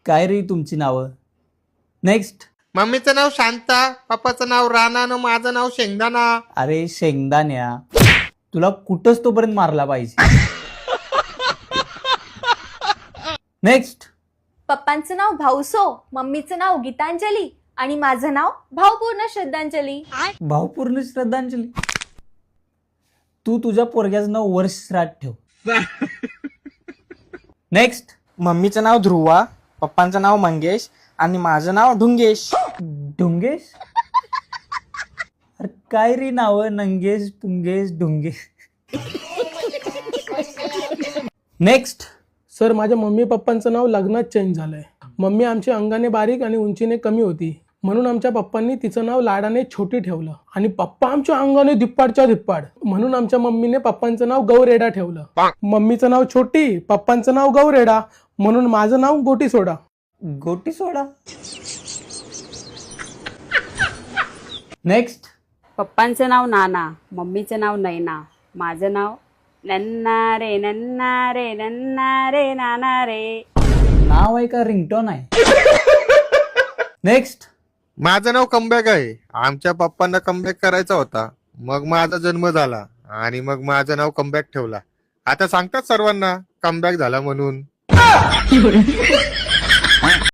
काय रे तुमची नावं? नेक्स्ट. मम्मीचं नाव शांता, पप्पाचं नाव राणा आणि माझं नाव शेंगदाणा. अरे शेंगदाण्या, तुला कुठंच तोपर्यंत मारला पाहिजे. नेक्स्ट. पप्पांचं नाव भाऊसो, मम्मीचं नाव गीतांजली आणि माझं नाव भावपूर्ण श्रद्धांजली. भावपूर्ण श्रद्धांजली. तू तुझ्या पोरग्याचं नाव वर्ष श्राद्ध ठेव. नेक्स्ट. मम्मीचं नाव ध्रुवा, पप्पांचं नाव मंगेश आणि माझं नाव ढुंगेश. ढुंगेश. अरे काय रे नाव, नंगेश पुंगेश ढुंगेश. नेक्स्ट. सर, माझ्या मम्मी पप्पांचं नाव लग्नात चेंज झालंय. मम्मी आमची अंगाने बारीक आणि उंचीने कमी होती, म्हणून आमच्या पप्पांनी तिचं नाव लाडाने छोटी ठेवलं. आणि पप्पा आमच्या अंगाने धिप्पाडच्या धिप्पाड, म्हणून आमच्या मम्मीने पप्पांचं नाव गौरेडा ठेवलं. मम्मीचं नाव छोटी, पप्पांचं नाव गौरेडा, म्हणून माझं नाव गोटी सोडा. गोटी सोडा. नेक्स्ट. पप्पांचं नाव नाना, मम्मीचं नाव नैना, माझं नाव नन्ना रे नन्ना रे नन्ना रे नाना रे. नाव आहे का रिंगटोन आहे? नेक्स्ट. माझं नाव कमबॅक आहे. आमच्या पप्पांना कमबॅक करायचा होता, मग माझा जन्म झाला आणि मग माझं नाव कमबॅक ठेवला. आता सांगतात सर्वांना कमबॅक झाला म्हणून.